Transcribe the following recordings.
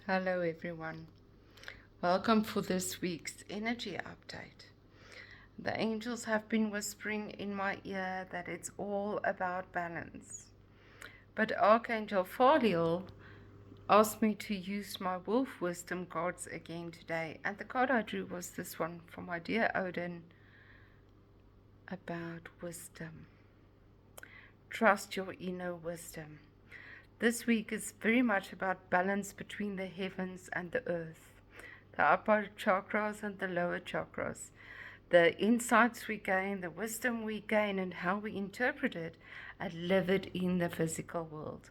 Hello everyone. Welcome for this week's energy update. The angels have been whispering in my ear that it's all about balance. But Archangel Faliel asked me to use my wolf wisdom cards again today, and the card I drew was this one from my dear Odin about wisdom. Trust your inner wisdom. This week is very much about balance between the heavens and the earth, the upper chakras and the lower chakras, the insights we gain, the wisdom we gain, and how we interpret it and live it in the physical world.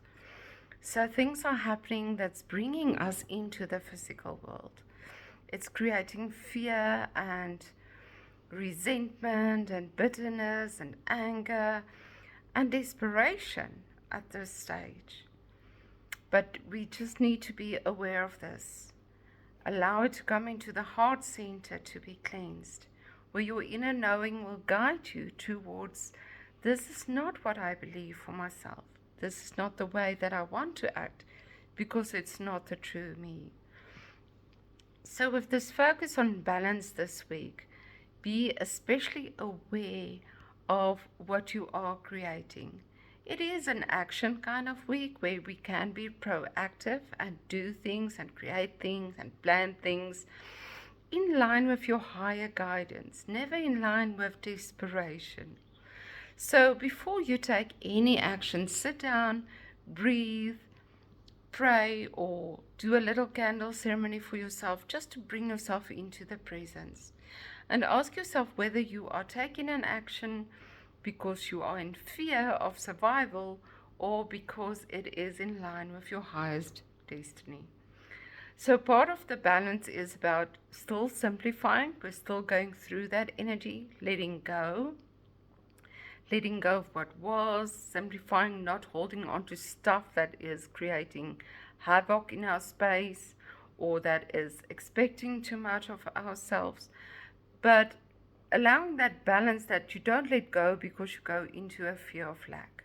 So things are happening that's bringing us into the physical world. It's creating fear and resentment and bitterness and anger and desperation at this stage. But we just need to be aware of this. Allow it to come into the heart center to be cleansed, where your inner knowing will guide you towards, this is not what I believe for myself. This is not the way that I want to act, because it's not the true me. So with this focus on balance this week, be especially aware of what you are creating. It is an action kind of week where we can be proactive and do things and create things and plan things in line with your higher guidance, never in line with desperation. So before you take any action, sit down, breathe, pray, or do a little candle ceremony for yourself just to bring yourself into the presence. And ask yourself whether you are taking an action because you are in fear of survival or because it is in line with your highest destiny. So part of the balance is about still simplifying. We're still going through that energy, letting go of what was, simplifying, not holding on to stuff that is creating havoc in our space or that is expecting too much of ourselves, but allowing that balance, that you don't let go because you go into a fear of lack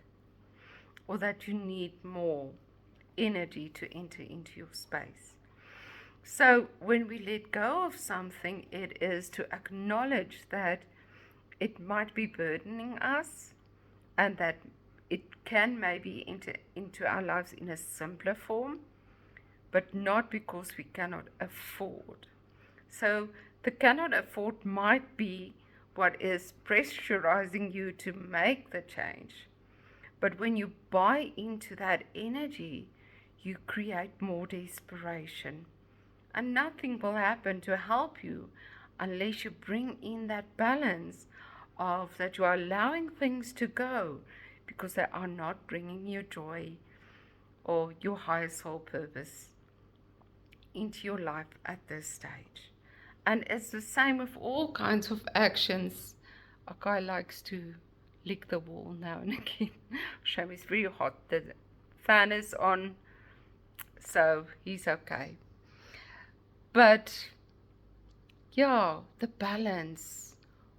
or that you need more energy to enter into your space. So when we let go of something, it is to acknowledge that it might be burdening us and that it can maybe enter into our lives in a simpler form, but not because we cannot afford. So the cannot afford might be what is pressurizing you to make the change. But when you buy into that energy, you create more desperation. And nothing will happen to help you unless you bring in that balance of that you are allowing things to go because they are not bringing you joy or your higher soul purpose into your life at this stage. And it's the same with all kinds of actions. A guy likes to lick the wall now and again. Shame, it's very hot. The fan is on, so he's okay. But yeah, the balance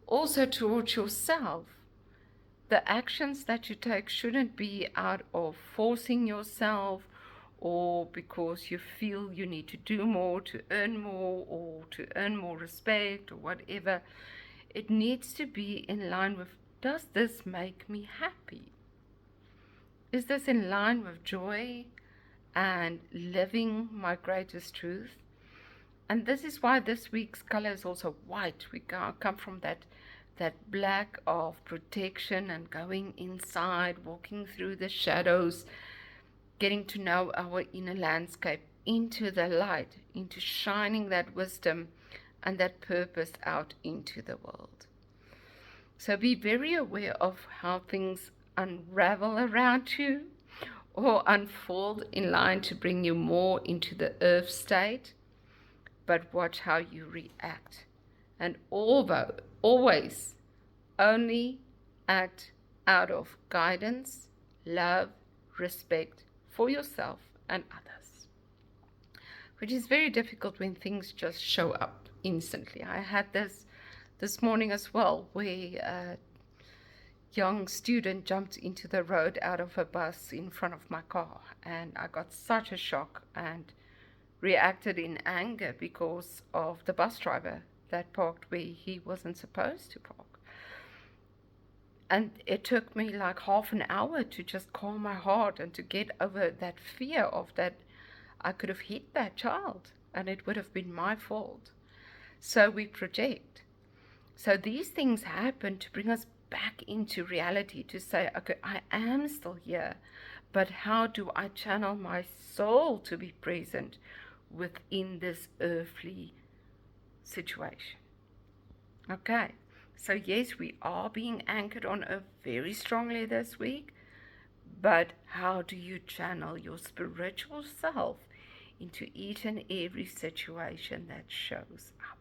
also towards yourself. The actions that you take shouldn't be out of forcing yourself or because you feel you need to do more to earn more or to earn more respect or whatever. It needs to be in line with, does this make me happy? Is this in line with joy and living my greatest truth? And this is why this week's color is also white. We come from that black of protection and going inside, walking through the shadows, getting to know our inner landscape into the light, into shining that wisdom and that purpose out into the world. So be very aware of how things unravel around you or unfold in line to bring you more into the earth state, but watch how you react. And always only act out of guidance, love, respect for yourself and others, which is very difficult when things just show up instantly. I had this morning as well, where a young student jumped into the road out of a bus in front of my car, and I got such a shock and reacted in anger because of the bus driver that parked where he wasn't supposed to park. And it took me like half an hour to just calm my heart and to get over that fear of that I could have hit that child and it would have been my fault. So we project. So these things happen to bring us back into reality, to say, okay, I am still here, but how do I channel my soul to be present within this earthly situation? Okay, so yes, we are being anchored on earth very strongly this week, but how do you channel your spiritual self into each and every situation that shows up?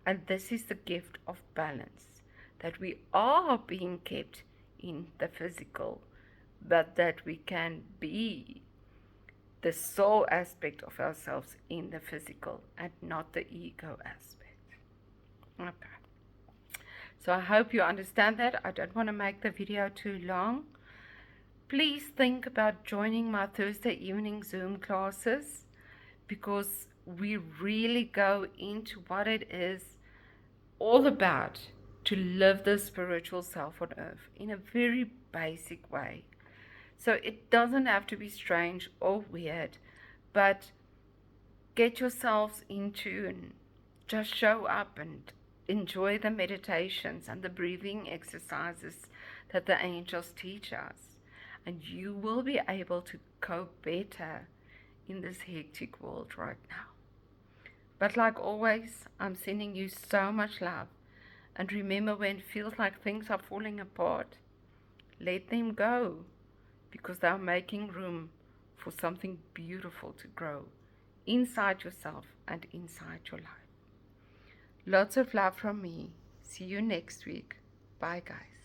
And this is the gift of balance, that we are being kept in the physical, but that we can be the soul aspect of ourselves in the physical and not the ego aspect. Okay. So I hope you understand that. I don't want to make the video too long. Please think about joining my Thursday evening Zoom classes, because we really go into what it is all about to live the spiritual self on earth in a very basic way. So it doesn't have to be strange or weird, but get yourselves in tune. Just show up and enjoy the meditations and the breathing exercises that the angels teach us. And you will be able to cope better in this hectic world right now. But like always, I'm sending you so much love. And remember, when it feels like things are falling apart, let them go, because they're making room for something beautiful to grow inside yourself and inside your life. Lots of love from me. See you next week. Bye, guys.